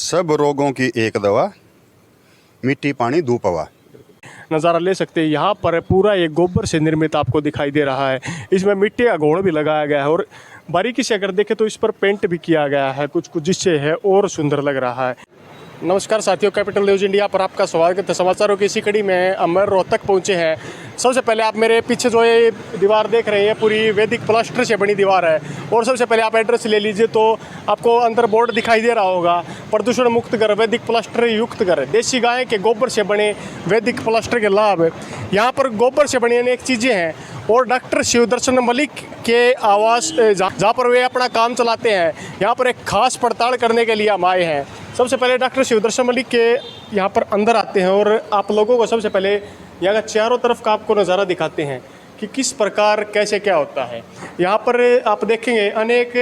सब रोगों की एक दवा, मिट्टी पानी धूप हवा। नज़ारा ले सकते हैं। यहाँ पर पूरा एक गोबर से निर्मित आपको दिखाई दे रहा है। इसमें मिट्टी का घोल भी लगाया गया है और बारीकी से अगर देखें तो इस पर पेंट भी किया गया है कुछ कुछ, जिससे है और सुंदर लग रहा है। नमस्कार साथियों, कैपिटल न्यूज़ इंडिया पर आपका स्वागत है। समाचारों की इसी कड़ी में अमर रोहतक पहुंचे हैं। सबसे पहले आप मेरे पीछे जो ये दीवार देख रहे हैं पूरी वैदिक प्लास्टर से बनी दीवार है। और सबसे पहले आप एड्रेस ले लीजिए तो आपको अंदर बोर्ड दिखाई दे रहा होगा, प्रदूषण मुक्त घर, वैदिक प्लास्टर युक्त घर। देसी गाय के गोबर से बने वैदिक प्लास्टर के लाभ। यहाँ पर गोबर से बनी अनेक चीज़ें हैं और डॉक्टर शिवदर्शन मलिक के आवास जहाँ पर वे अपना काम चलाते हैं, यहाँ पर एक खास पड़ताल करने के लिए हम आए हैं। सबसे पहले डॉक्टर शिवदर्शन मलिक के यहाँ पर अंदर आते हैं और आप लोगों को सबसे पहले यहाँ का चारों तरफ का आपको नज़ारा दिखाते हैं कि किस प्रकार कैसे क्या होता है। यहाँ पर आप देखेंगे अनेक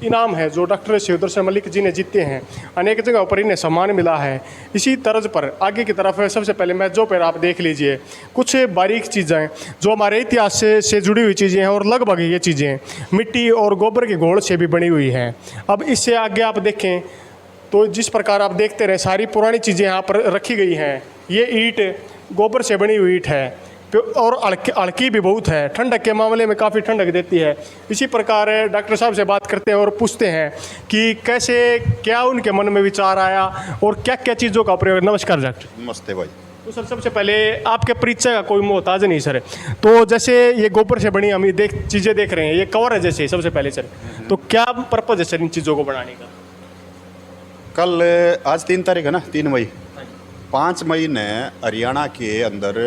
इनाम है जो डॉक्टर शिवदर्शन मलिक जी ने जीते हैं। अनेक जगहों पर इन्हें सम्मान मिला है। इसी तर्ज पर आगे की तरफ सबसे पहले मेज़ों पर आप देख लीजिए कुछ बारीक चीज़ें जो हमारे इतिहास से जुड़ी हुई चीज़ें हैं और लगभग ये चीज़ें मिट्टी और गोबर के घोल से भी बनी हुई हैं। अब इससे आगे आप देखें तो जिस प्रकार आप देखते रहे सारी पुरानी चीज़ें यहाँ पर रखी गई हैं। ये ईंट गोबर से बनी हुई ईंट है और हल्की भी बहुत है, ठंडक के मामले में काफ़ी ठंडक देती है। इसी प्रकार डॉक्टर साहब से बात करते हैं और पूछते हैं कि कैसे क्या उनके मन में विचार आया और क्या क्या चीज़ों का प्रयोग। नमस्कार डॉक्टर। नमस्ते भाई। तो सर सबसे पहले आपके परिचय का कोई मोहताज नहीं सर। तो जैसे ये गोबर से बनी हम चीज़ें देख रहे हैं, ये कवर है जैसे सबसे पहले सर, तो क्या पर्पज़ है सर इन चीज़ों को बनाने का? कल आज 3 तारीख है ना, 3 मई, 5 मई ने हरियाणा के अंदर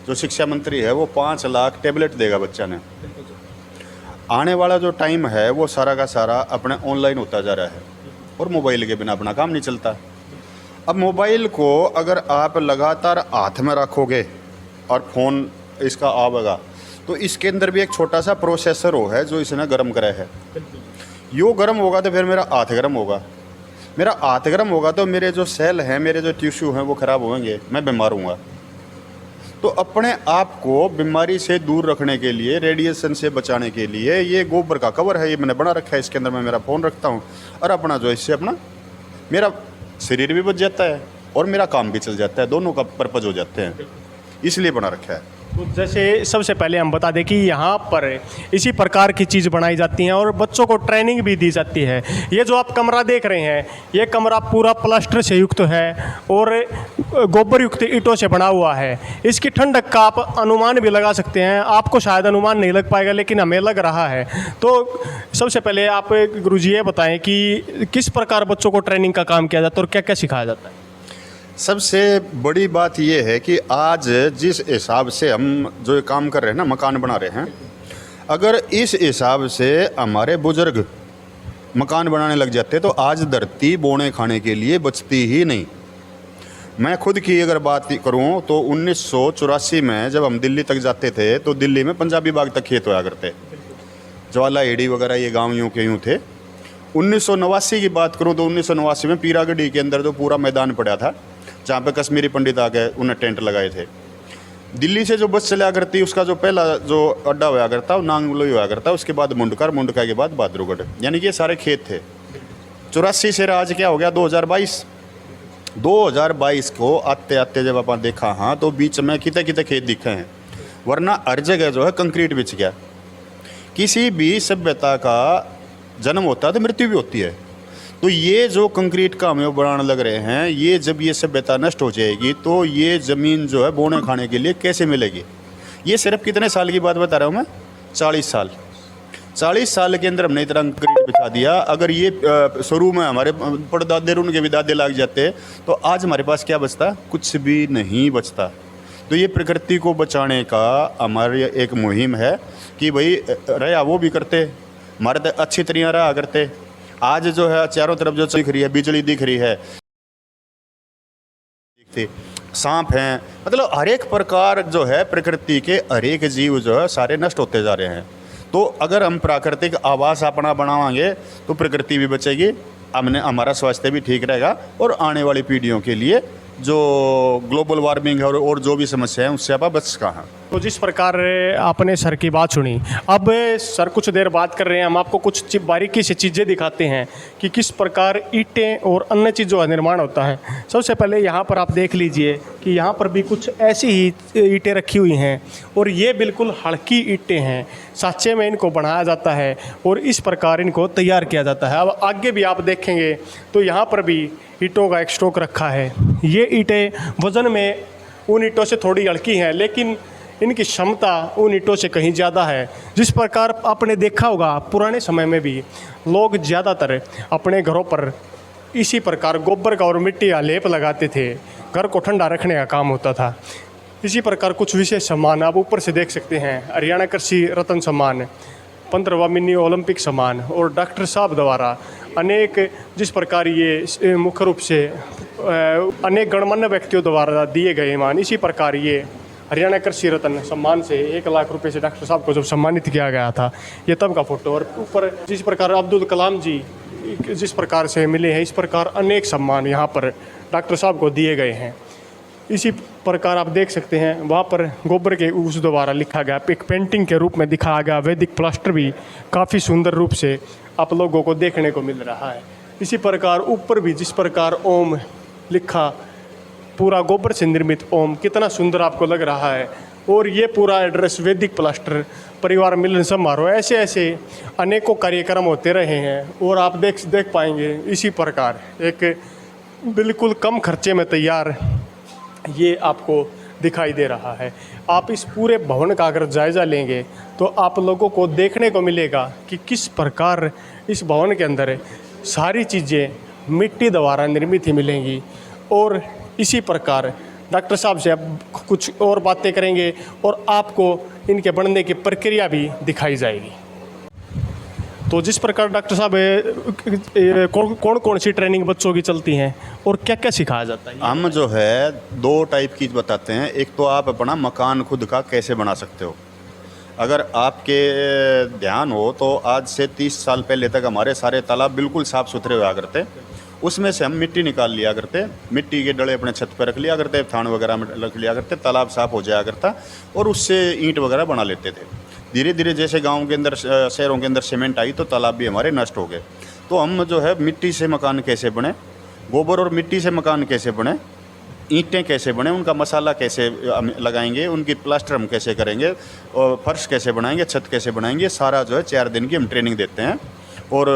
जो शिक्षा मंत्री है वो 5 लाख टेबलेट देगा बच्चा ने। आने वाला जो टाइम है वो सारा का सारा अपने ऑनलाइन होता जा रहा है और मोबाइल के बिना अपना काम नहीं चलता। अब मोबाइल को अगर आप लगातार हाथ में रखोगे और फ़ोन इसका आवेगा तो इसके अंदर भी एक छोटा सा प्रोसेसर हो है जो इसने गर्म करा है। यो गर्म होगा तो फिर मेरा हाथ गर्म होगा, मेरा हाथ गर्म होगा तो मेरे जो सेल हैं, मेरे जो टिश्यू हैं वो ख़राब होंगे, मैं बीमार हूँगा। तो अपने आप को बीमारी से दूर रखने के लिए, रेडिएशन से बचाने के लिए ये गोबर का कवर है, ये मैंने बना रखा है। इसके अंदर मैं मेरा फ़ोन रखता हूँ और अपना जो इससे अपना मेरा शरीर भी बच जाता है और मेरा काम भी चल जाता है, दोनों का पर्पज़ हो जाते हैं, इसलिए बना रखा है। तो जैसे सबसे पहले हम बता दें कि यहाँ पर इसी प्रकार की चीज़ बनाई जाती हैं और बच्चों को ट्रेनिंग भी दी जाती है। ये जो आप कमरा देख रहे हैं, ये कमरा पूरा प्लास्टर से युक्त है और गोबर युक्त ईंटों से बना हुआ है। इसकी ठंडक का आप अनुमान भी लगा सकते हैं। आपको शायद अनुमान नहीं लग पाएगा लेकिन हमें लग रहा है। तो सबसे पहले आप गुरुजी ये बताएँ कि किस प्रकार बच्चों को ट्रेनिंग का काम किया जाता है और क्या क्या सिखाया जाता है? सबसे बड़ी बात यह है कि आज जिस हिसाब से हम जो काम कर रहे हैं ना, मकान बना रहे हैं, अगर इस हिसाब से हमारे बुजुर्ग मकान बनाने लग जाते तो आज धरती बोने खाने के लिए बचती ही नहीं। मैं खुद की अगर बात करूं तो 1984 में जब हम दिल्ली तक जाते थे तो दिल्ली में पंजाबी बाग तक खेत होया करते, ज्वाला हेड़ी वगैरह ये गाँव यूँ के यूँ थे। 1989 की बात करूं तो 1989 में पीरागढ़ी के अंदर जो पूरा मैदान पड़ा था जहाँ पे कश्मीरी पंडित आ गए, उन्हें टेंट लगाए थे। दिल्ली से जो बस चला करती उसका जो पहला जो अड्डा हुआ करता वो नांगलोई हुआ करता, उसके बाद मुंडकर, मुंडका के बाद बहादुरगढ़, यानी कि ये सारे खेत थे। 84 से आज क्या हो गया 2022 को आते आते जब अपन देखा हाँ तो बीच में कितने कितने खेत दिखे हैं, वरना हर जगह जो है कंक्रीट बिछ गया। किसी भी सभ्यता का जन्म होता है तो मृत्यु भी होती है। तो ये जो कंक्रीट का हमें बनाने लग रहे हैं, ये जब ये सभ्यता नष्ट हो जाएगी तो ये ज़मीन जो है बोने खाने के लिए कैसे मिलेगी? ये सिर्फ कितने साल की बात बता रहा हूँ मैं, 40 साल। 40 साल के अंदर हमने इतना कंक्रीट बिछा दिया। अगर ये शुरू में हमारे परदादे उनके भी दादे लग जाते तो आज हमारे पास क्या बचता? कुछ भी नहीं बचता। तो ये प्रकृति को बचाने का हमारी एक मुहिम है कि भाई रहा वो भी करते, हमारे तो अच्छी तरह रहा करते। आज जो है चारों तरफ जो दिख रही है, बिजली दिख रही है, सांप हैं, मतलब हर एक प्रकार जो है प्रकृति के हर एक जीव जो है सारे नष्ट होते जा रहे हैं। तो अगर हम प्राकृतिक आवास अपना बनावाएंगे तो प्रकृति भी बचेगी, हमने हमारा स्वास्थ्य भी ठीक रहेगा और आने वाली पीढ़ियों के लिए जो ग्लोबल वार्मिंग है और जो भी समस्या है उससे आप बच सका हैं। तो जिस प्रकार आपने सर की बात सुनी, अब सर कुछ देर बात कर रहे हैं, हम आपको कुछ बारीकी से चीज़ें दिखाते हैं कि किस प्रकार ईंटें और अन्य चीज़ों का निर्माण होता है। सबसे पहले यहाँ पर आप देख लीजिए कि यहाँ पर भी कुछ ऐसी ही ईंटें रखी हुई हैं और ये बिल्कुल हल्की ईंटें हैं। साँचे में इनको बनाया जाता है और इस प्रकार इनको तैयार किया जाता है। अब आगे भी आप देखेंगे तो यहाँ पर भी ईंटों का एक स्टॉक रखा है। ये ईंटें वज़न में उन ईंटों से थोड़ी हल्की हैं, लेकिन इनकी क्षमता उन ईंटों से कहीं ज़्यादा है। जिस प्रकार आपने देखा होगा पुराने समय में भी लोग ज़्यादातर अपने घरों पर इसी प्रकार गोबर का और मिट्टी का लेप लगाते थे, घर को ठंडा रखने का काम होता था। इसी प्रकार कुछ विशेष सम्मान आप ऊपर से देख सकते हैं। हरियाणा कृषि रत्न सम्मान, 15वां मिनी ओलंपिक सम्मान और डॉक्टर साहब द्वारा अनेक, जिस प्रकार ये मुख्य रूप से अनेक गणमान्य व्यक्तियों द्वारा दिए गए मान, इसी प्रकार ये हरियाणा कृषि रत्न सम्मान से 1 लाख रुपए से डॉक्टर साहब को जब सम्मानित किया गया था, ये तब का फोटो। और ऊपर जिस प्रकार अब्दुल कलाम जी जिस प्रकार से मिले हैं, इस प्रकार अनेक सम्मान यहाँ पर डॉक्टर साहब को दिए गए हैं। इसी प्रकार आप देख सकते हैं वहाँ पर गोबर के उस द्वारा लिखा गया, एक पेंटिंग के रूप में दिखाया गया वैदिक प्लास्टर भी काफ़ी सुंदर रूप से आप लोगों को देखने को मिल रहा है। इसी प्रकार ऊपर भी जिस प्रकार ओम लिखा, पूरा गोबर से निर्मित ओम, कितना सुंदर आपको लग रहा है। और ये पूरा एड्रेस वैदिक प्लास्टर परिवार मिलन समारोह, ऐसे ऐसे अनेकों कार्यक्रम होते रहे हैं। और आप देख पाएंगे इसी प्रकार एक बिल्कुल कम खर्चे में तैयार ये आपको दिखाई दे रहा है। आप इस पूरे भवन का अगर जायज़ा लेंगे तो आप लोगों को देखने को मिलेगा कि किस प्रकार इस भवन के अंदर सारी चीज़ें मिट्टी द्वारा निर्मित ही मिलेंगी। और इसी प्रकार डॉक्टर साहब से अब कुछ और बातें करेंगे और आपको इनके बनने की प्रक्रिया भी दिखाई जाएगी। तो जिस प्रकार डॉक्टर साहब कौन कौन सी ट्रेनिंग बच्चों की चलती हैं और क्या क्या सिखाया जाता है? हम जो है 2 टाइप की बताते हैं। एक तो आप अपना मकान खुद का कैसे बना सकते हो। अगर आपके ध्यान हो तो आज से 30 साल पहले तक हमारे सारे तालाब बिल्कुल साफ़ सुथरे हुआ करते। उसमें से हम मिट्टी निकाल लिया करते, मिट्टी के डले अपने छत पर रख लिया करते, थान वगैरह में रख लिया करते, तालाब साफ़ हो जाया करता और उससे ईंट वगैरह बना लेते थे। धीरे धीरे जैसे गांव के अंदर, शहरों के अंदर सीमेंट आई तो तालाब भी हमारे नष्ट हो गए। तो हम जो है मिट्टी से मकान कैसे बने, गोबर और मिट्टी से मकान कैसे बने, ईंटें कैसे बने, उनका मसाला कैसे लगाएंगे, उनकी प्लास्टर हम कैसे करेंगे और फर्श कैसे बनाएंगे, छत कैसे बनाएंगे, सारा जो है 4 दिन की हम ट्रेनिंग देते हैं। और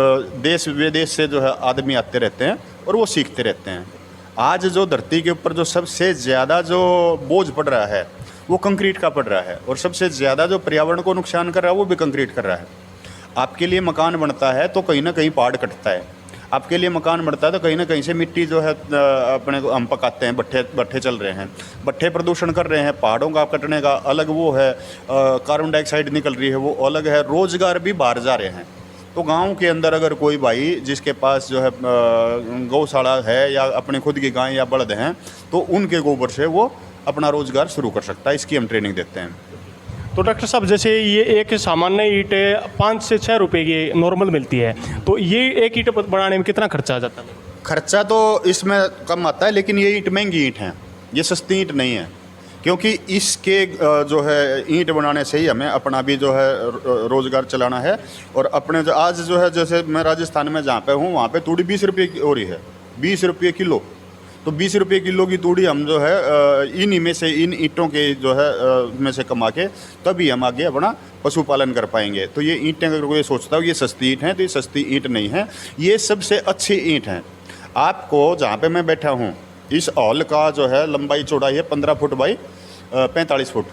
देश विदेश से जो है आदमी आते रहते हैं और वो सीखते रहते हैं। आज जो धरती के ऊपर जो सबसे ज़्यादा जो बोझ पड़ रहा है वो कंक्रीट का पड़ रहा है और सबसे ज़्यादा जो पर्यावरण को नुकसान कर रहा है वो भी कंक्रीट कर रहा है। आपके लिए मकान बनता है तो कहीं ना कहीं पहाड़ कटता है, आपके लिए मकान बनता है तो कहीं ना कहीं से मिट्टी जो है अपने को हम पकाते हैं, भट्ठे चल रहे हैं, भट्ठे प्रदूषण कर रहे हैं। पहाड़ों का कटने का अलग वो है, कार्बन डाइऑक्साइड निकल रही है वो अलग है, रोज़गार भी बाहर जा रहे हैं। तो गांव के अंदर अगर कोई भाई जिसके पास जो है गौशाला है या अपने खुद की गाय या बलद हैं तो उनके गोबर से वो अपना रोज़गार शुरू कर सकता है। इसकी हम ट्रेनिंग देते हैं। तो डॉक्टर साहब जैसे ये एक सामान्य ईंट 5 से 6 रुपए की नॉर्मल मिलती है, तो ये एक ईंट बनाने में कितना खर्चा आ जाता है? खर्चा तो इसमें कम आता है, लेकिन ये ईंट महंगी ईंट है, ये सस्ती ईंट नहीं है। क्योंकि इसके जो है ईंट बनाने से ही हमें अपना भी जो है रोज़गार चलाना है। और अपने जो आज जो है, जैसे मैं राजस्थान में जहाँ पे हूँ वहाँ पे तूड़ी 20 रुपये की हो रही है, 20 रुपये किलो। तो 20 रुपये किलो की तूड़ी हम जो है इन्हीं में से, इन ईंटों के जो है में से कमा के तभी हम आगे अपना पशुपालन कर पाएंगे। तो ये ईंटें अगर कोई सोचता हो ये सस्ती ईंट है, तो ये सस्ती ईंट नहीं है, ये सबसे अच्छी ईंट है। आपको जहाँ पे मैं बैठा हूँ इस हॉल का जो है लंबाई चौड़ाई है 15 फुट बाई 45 फुट,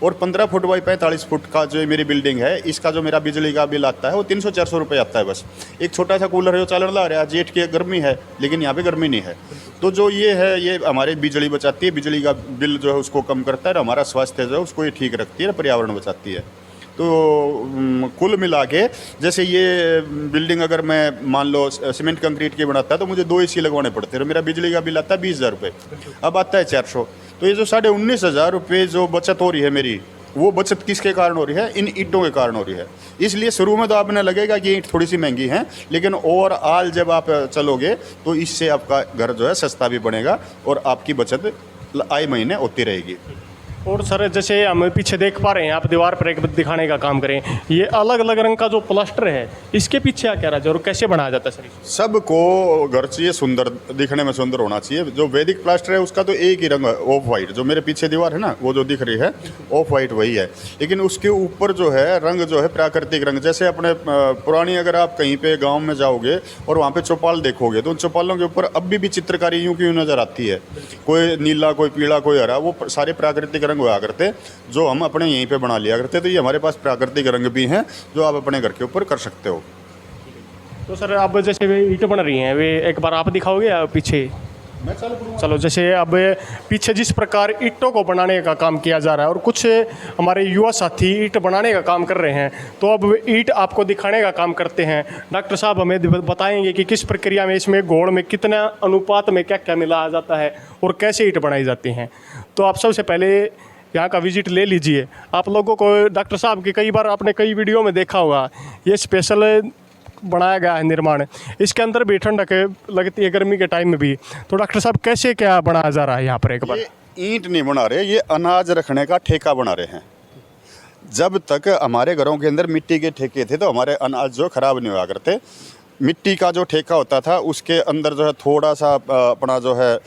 और 15 फुट बाई 45 फुट का जो मेरी बिल्डिंग है, इसका जो मेरा बिजली का बिल आता है वो 300-400 रुपये आता है बस। एक छोटा सा कूलर है जो चल रहा है, जेठ की गर्मी है लेकिन यहाँ पे गर्मी नहीं है। तो जो ये है ये हमारी बिजली बचाती है, बिजली का बिल जो है उसको कम करता है, और हमारा स्वास्थ्य जो है उसको ये ठीक रखती है, पर्यावरण बचाती है। तो कुल मिला के जैसे ये बिल्डिंग अगर मैं मान लो सीमेंट कंक्रीट की बनाता है तो मुझे 2 AC लगवाने पड़ते हैं, मेरा बिजली का बिल आता है 20,000 रुपये, अब आता है 400। तो ये जो 19,500 रुपये जो बचत हो रही है मेरी, वो बचत किसके कारण हो रही है? इन ईंटों के कारण हो रही है। इसलिए शुरू में तो आपने लगेगा कि ईंट थोड़ी सी महंगी है, लेकिन ओवरऑल जब आप चलोगे तो इससे आपका घर जो है सस्ता भी बनेगा और आपकी बचत आए महीने होती रहेगी। और सर जैसे हम पीछे देख पा रहे हैं, आप दीवार पर एक दिखाने का काम करें, ये अलग अलग रंग का जो प्लास्टर है इसके पीछे क्या राज और कैसे बनाया जाता है सर इसको? सबको घर चाहिए सुंदर दिखने में, सुंदर होना चाहिए। जो वैदिक प्लास्टर है उसका तो एक ही रंग है, ऑफ वाइट। जो मेरे पीछे दीवार है ना, वो जो दिख रही है ऑफ वाइट वही है, लेकिन उसके ऊपर जो है रंग जो है प्राकृतिक रंग। जैसे अपने पुरानी अगर आप कहीं पे गाँव में जाओगे और वहाँ पे चौपाल देखोगे तो उन चौपालों के ऊपर अभी भी चित्रकारी यूँ की नज़र आती है, कोई नीला, कोई पीला, कोई हरा, वो सारे प्राकृतिक रंग हुआ करते जो हम अपने यहीं पे बना लिया करते। तो ये हमारे पास प्राकृतिक रंग भी हैं जो आप अपने घर के ऊपर कर सकते हो। तो सर अब जैसे वे ईंटें बन रही हैं, वे एक बार आप दिखाओगे या पीछे? मैं चालू करूँगा। चलो, जैसे अब पीछे जिस प्रकार ईंटों को बनाने का काम किया जा रहा है और कुछ हमारे युवा साथी ईंट बनाने का काम कर रहे हैं, तो अब वे ईंट आपको दिखाने का काम करते हैं। डॉक्टर साहब हमें बताएंगे कि किस प्रक्रिया में इसमें घोल में कितना अनुपात में क्या क्या मिलाया जाता है और कैसे ईंट बनाई जाती हैं। तो आप सबसे पहले यहाँ का विजिट ले लीजिए। आप लोगों को डॉक्टर साहब की कई बार आपने कई वीडियो में देखा होगा, ये स्पेशल बनाया गया है निर्माण। इसके अंदर भी ठंडक लगती है गर्मी के टाइम में भी। तो डॉक्टर साहब कैसे क्या बनाया जा रहा है यहाँ पर? एक बार ये ईंट नहीं बना रहे, ये अनाज रखने का ठेका बना रहे हैं। जब तक हमारे घरों के अंदर मिट्टी के ठेके थे तो हमारे अनाज जो खराब नहीं हुआ करते। मिट्टी का जो ठेका होता था उसके अंदर जो है थोड़ा सा अपना जो है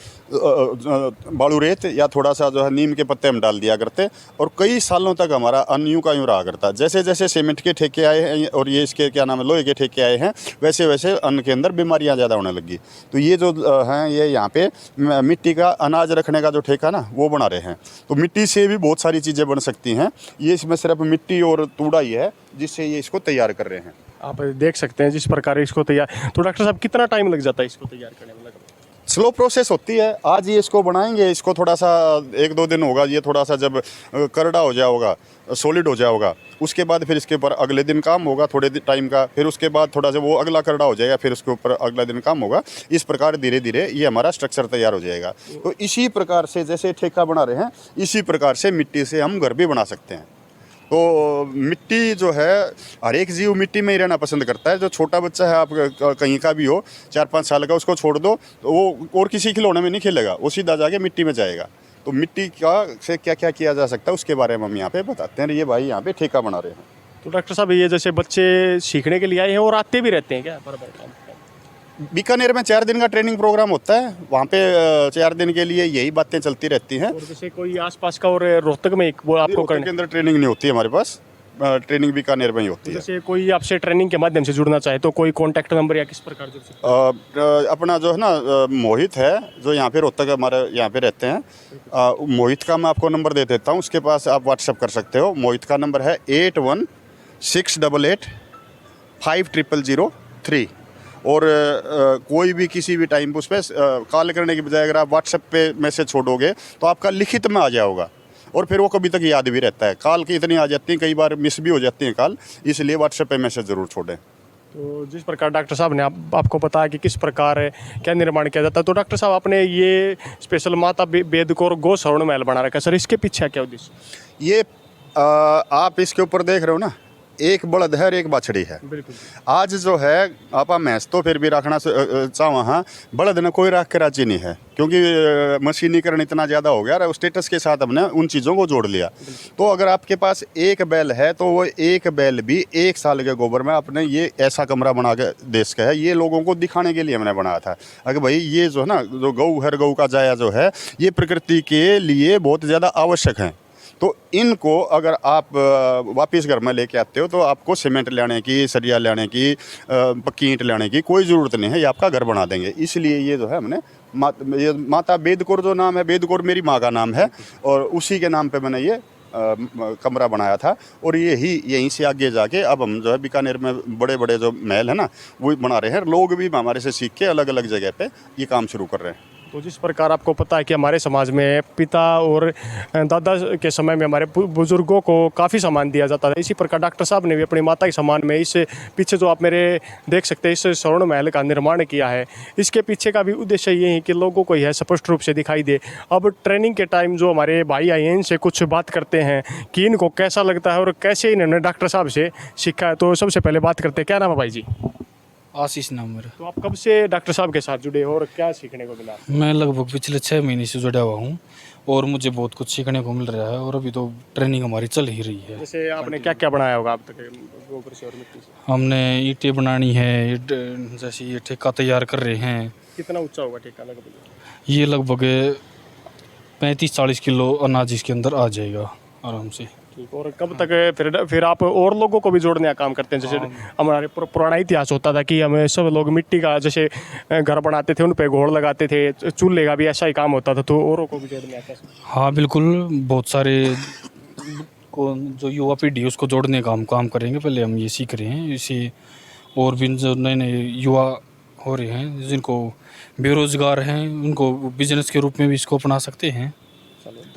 बालू रेत या थोड़ा सा जो है नीम के पत्ते हम डाल दिया करते, और कई सालों तक हमारा अन्न यूँ का यूँ रहा करता। जैसे जैसे सीमेंट के ठेके आए हैं और ये इसके क्या नाम है लोहे के ठेके आए हैं, वैसे वैसे अन्न के अंदर बीमारियां ज़्यादा होने लगी। तो ये जो हैं ये यहाँ पे मिट्टी का अनाज रखने का जो ठेका ना वो बना रहे हैं। तो मिट्टी से भी बहुत सारी चीज़ें बन सकती हैं। ये इसमें सिर्फ मिट्टी और तूड़ा ही है जिससे ये इसको तैयार कर रहे हैं। आप देख सकते हैं जिस प्रकार इसको तैयार। तो डॉक्टर साहब कितना टाइम लग जाता है इसको तैयार करने में? स्लो प्रोसेस होती है। आज ये इसको बनाएंगे, इसको थोड़ा सा 1-2 दिन होगा, ये थोड़ा सा जब करड़ा हो जाएगा, सॉलिड हो जाएगा, उसके बाद फिर इसके ऊपर अगले दिन काम होगा थोड़े टाइम का, फिर उसके बाद थोड़ा सा वो अगला करड़ा हो जाएगा, फिर उसके ऊपर अगला दिन काम होगा। इस प्रकार धीरे धीरे ये हमारा स्ट्रक्चर तैयार हो जाएगा। तो इसी प्रकार से जैसे ठेका बना रहे हैं, इसी प्रकार से मिट्टी से हम घर भी बना सकते हैं। तो मिट्टी जो है हर एक जीव मिट्टी में ही रहना पसंद करता है। जो छोटा बच्चा है, आप कहीं का भी हो, 4-5 साल का, उसको छोड़ दो तो वो और किसी खिलौने में नहीं खेलेगा, वो सीधा जाके मिट्टी में जाएगा। तो मिट्टी का से क्या क्या किया जा सकता है उसके बारे में हम यहाँ पे बताते हैं। ये भाई यहाँ पे ठेका बना रहे हैं। तो डॉक्टर साहब ये जैसे बच्चे सीखने के लिए आए हैं और आते भी रहते हैं क्या बराबर? बीकानेर में 4 दिन का ट्रेनिंग प्रोग्राम होता है, वहाँ पे 4 दिन के लिए यही बातें चलती रहती हैं। और जैसे कोई आसपास का और रोहतक में वो आपको रोहतक के अंदर ट्रेनिंग नहीं होती है हमारे पास, ट्रेनिंग बीकानेर में ही होती है। जैसे कोई आपसे ट्रेनिंग के माध्यम से जुड़ना चाहे तो कोई कॉन्टैक्ट नंबर या किस प्रकार जुड़ सकते हैं? अपना जो है ना मोहित है, जो यहाँ पे रोहतक हमारे यहाँ पे रहते हैं, मोहित का मैं आपको नंबर दे देता हूँ, उसके पास आप व्हाट्सअप कर सकते हो। मोहित का नंबर है 8168850003। और कोई भी किसी भी टाइम उस पर कॉल करने की बजाय अगर आप व्हाट्सएप पे मैसेज छोड़ोगे तो आपका लिखित में आ जाएगा, और फिर वो कभी तक याद भी रहता है। कॉल की इतनी आ जाती हैं, कई बार मिस भी हो जाती हैं कॉल, इसलिए व्हाट्सएप पे मैसेज ज़रूर छोड़ें। तो जिस प्रकार डॉक्टर साहब ने आपको बताया कि किस प्रकार क्या निर्माण किया जाता है, तो डॉक्टर साहब आपने ये स्पेशल माता बेद कौर गौ श्रवण महल बना रखा है सर, इसके पीछे क्या उद्देश्य? ये आप इसके ऊपर देख रहे हो ना, एक बड़द है और एक बाछड़ी है। बिल्कुल। आज जो है आप भैंस तो फिर भी रखना चाहो, हाँ, बड़द ने कोई रख के राजी नहीं है, क्योंकि मशीनीकरण इतना ज़्यादा हो गया और स्टेटस के साथ हमने उन चीज़ों को जोड़ लिया। तो अगर आपके पास एक बैल है तो वो एक बैल भी 1 साल के गोबर में आपने ये ऐसा कमरा बना के देश का है। ये लोगों को दिखाने के लिए हमने बनाया था। अगर भाई ये जो है ना, जो गऊ हर गऊ का जाया जो है, ये प्रकृति के लिए बहुत ज़्यादा आवश्यक हैं। तो इनको अगर आप वापस घर में लेके आते हो तो आपको सीमेंट लाने की, सरिया लाने की, पक्की ईंट लाने की कोई ज़रूरत नहीं है, ये आपका घर बना देंगे। इसलिए ये जो है हमने ये माता बेद कौर जो नाम है, बेद कौर मेरी माँ का नाम है, और उसी के नाम पे मैंने ये कमरा बनाया था। और यहीं से आगे जाके अब हम जो है बीकानेर में बड़े बड़े जो महल है ना वो बना रहे हैं। लोग भी हमारे से सीख के अलग अलग जगह पे ये काम शुरू कर रहे हैं। तो जिस प्रकार आपको पता है कि हमारे समाज में पिता और दादा के समय में हमारे बुजुर्गों को काफ़ी सम्मान दिया जाता था, इसी प्रकार डॉक्टर साहब ने भी अपनी माता के सम्मान में इस पीछे जो आप मेरे देख सकते हैं इस स्वर्ण महल का निर्माण किया है, इसके पीछे का भी उद्देश्य ये है कि लोगों को यह स्पष्ट रूप से दिखाई दे। अब ट्रेनिंग के टाइम जो हमारे भाई आए हैं इनसे कुछ बात करते हैं कि इनको कैसा लगता है और कैसे इन्होंने डॉक्टर साहब से सीखा है। तो सबसे पहले बात करते हैं, क्या नाम है भाई जी? आशीष नाम मेरा। तो आप कब से डॉक्टर साहब के साथ जुड़े हो और क्या सीखने को मिला? मैं लगभग पिछले 6 महीने से जुड़ा हुआ हूँ और मुझे बहुत कुछ सीखने को मिल रहा है और अभी तो ट्रेनिंग हमारी चल ही रही है। जैसे आपने क्या क्या बनाया होगा अब तक गोबर से और मिट्टी से? हमने ईंटें बनानी है, जैसे ये ठेका तैयार कर रहे हैं। कितना ऊंचा होगा ठेका लगभग? ये लगभग 35-40 किलो अनाज इसके अंदर आ जाएगा आराम से। ठीक। और कब तक फिर आप और लोगों को भी जोड़ने का काम करते हैं? जैसे हमारे पुराना इतिहास होता था कि हमें सब लोग मिट्टी का जैसे घर बनाते थे, उन पे घोड़ लगाते थे, चूल्हे का भी ऐसा ही काम होता था, तो औरों को भी जोड़ने का? हाँ बिल्कुल, बहुत सारे को जो युवा पीढ़ी है उसको जोड़ने का हम काम करेंगे। पहले हम ये सीख रहे हैं, इसी और भी जो नए नए युवा हो रहे हैं जिनको बेरोजगार हैं उनको बिजनेस के रूप में भी इसको अपना सकते हैं,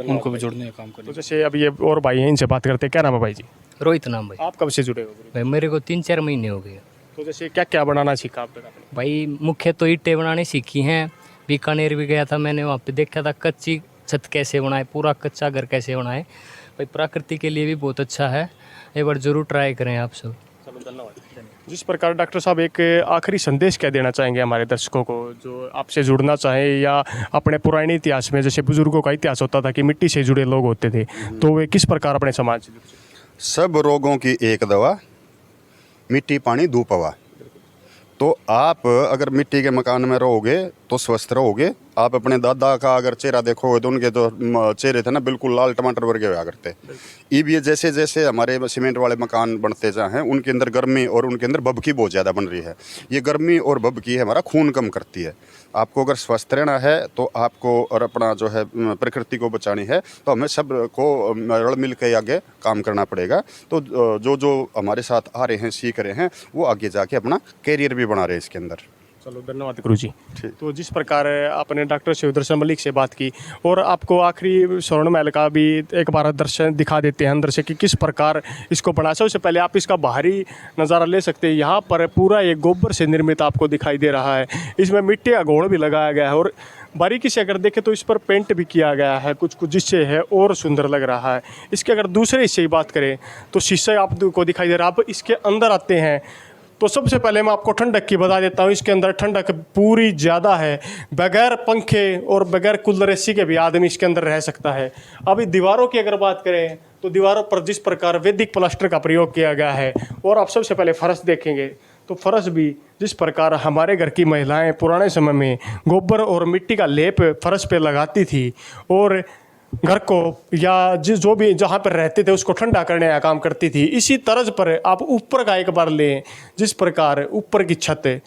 उनको भी जोड़ने का काम करें। तो जैसे अब ये और भाई हैं, इनसे बात करते हैं, क्या नाम है भाई जी? रोहित नाम भाई। आप कब से जुड़े हो भाई मेरे को 3-4 महीने हो गए। तो जैसे क्या क्या बनाना सीखा आप तक आपने? भाई मुख्य तो ईंटें बनाने सीखी हैं। बीकानेर भी गया था मैंने, वहाँ पे देखा था कच्ची छत कैसे बनाए, पूरा कच्चा घर कैसे बनाए। भाई प्रकृति के लिए भी बहुत अच्छा है, एक बार ज़रूर ट्राई करें आप सब। चलो धन्यवाद। जिस प्रकार डॉक्टर साहब एक आखिरी संदेश क्या देना चाहेंगे हमारे दर्शकों को जो आपसे जुड़ना चाहें या अपने पुराने इतिहास में जैसे बुजुर्गों का इतिहास होता था कि मिट्टी से जुड़े लोग होते थे, तो वे किस प्रकार अपने समाज से जुड़ सकते? सब रोगों की एक दवा, मिट्टी पानी धूप हवा। तो आप अगर मिट्टी के मकान में रहोगे तो स्वस्थ रहोगे। आप अपने दादा का अगर चेहरा देखोगे तो उनके जो चेहरे थे ना बिल्कुल लाल टमाटर वर्गे हुआ करते। अब ये जैसे जैसे हमारे सीमेंट वाले मकान बनते जाएँ उनके अंदर गर्मी और उनके अंदर भभकी बहुत ज़्यादा बन रही है। ये गर्मी और भभकी हमारा खून कम करती है। आपको अगर स्वस्थ रहना है तो आपको और अपना जो है प्रकृति को बचानी है तो हमें सब को रल मिल के आगे काम करना पड़ेगा। तो जो जो हमारे साथ आ रहे हैं सीख रहे हैं वो आगे जाके अपना कैरियर भी बना रहे हैं इसके अंदर। चलो धन्यवाद गुरु जी। तो जिस प्रकार आपने डॉक्टर शिवदर्शन मलिक से बात की और आपको आखिरी स्वर्ण महल का भी एक बार दर्शन दिखा देते हैं अंदर से कि किस प्रकार इसको बना। सबसे पहले आप इसका बाहरी नज़ारा ले सकते हैं। यहाँ पर पूरा एक गोबर से निर्मित आपको दिखाई दे रहा है। इसमें मिट्टी का घोड़ भी लगाया गया है और बारीकी से अगर देखें तो इस पर पेंट भी किया गया है कुछ कुछ, जिससे है और सुंदर लग रहा है। इसके अगर दूसरे हिस्से की बात करें तो शीशा आपको दिखाई दे रहा है। आप इसके अंदर आते हैं तो सबसे पहले मैं आपको ठंडक की बता देता हूँ। इसके अंदर ठंडक पूरी ज़्यादा है, बगैर पंखे और बगैर कूलर एसी के भी आदमी इसके अंदर रह सकता है। अभी दीवारों की अगर बात करें तो दीवारों पर जिस प्रकार वैदिक प्लास्टर का प्रयोग किया गया है और आप सबसे पहले फर्श देखेंगे तो फर्श भी जिस प्रकार हमारे घर की महिलाएं पुराने समय में गोबर और मिट्टी का लेप फर्श पे लगाती थी और घर को या जो भी जहाँ पर रहते थे उसको ठंडा करने का काम करती थी। इसी तर्ज पर आप ऊपर का एक बार लें, जिस प्रकार ऊपर की छत,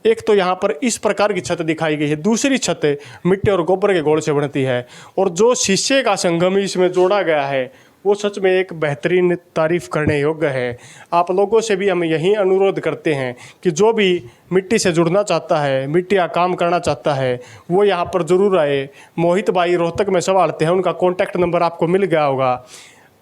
एक तो यहाँ पर इस प्रकार की छत दिखाई गई है, दूसरी छत मिट्टी और गोबर के घोल से बनती है और जो शीशे का संगम इसमें जोड़ा गया है वो सच में एक बेहतरीन तारीफ़ करने योग्य है। आप लोगों से भी हम यही अनुरोध करते हैं कि जो भी मिट्टी से जुड़ना चाहता है, मिट्टी का काम करना चाहता है, वो यहाँ पर ज़रूर आए। मोहित भाई रोहतक में संभालते हैं, उनका कॉन्टैक्ट नंबर आपको मिल गया होगा।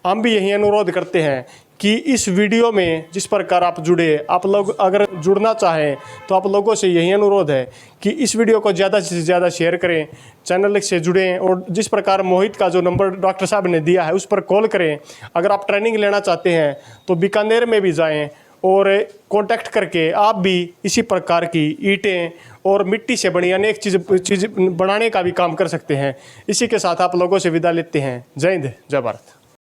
हम भी यही अनुरोध करते हैं कि इस वीडियो में जिस प्रकार आप जुड़े, आप लोग अगर जुड़ना चाहें तो आप लोगों से यही अनुरोध है कि इस वीडियो को ज़्यादा से ज़्यादा शेयर करें, चैनल से जुड़ें और जिस प्रकार मोहित का जो नंबर डॉक्टर साहब ने दिया है उस पर कॉल करें। अगर आप ट्रेनिंग लेना चाहते हैं तो बीकानेर में भी जाएं और कांटेक्ट करके आप भी इसी प्रकार की ईंटें और मिट्टी से बनी अनेक चीज़ बनाने का भी काम कर सकते हैं। इसी के साथ आप लोगों से विदा लेते हैं। जय हिंद, जय भारत।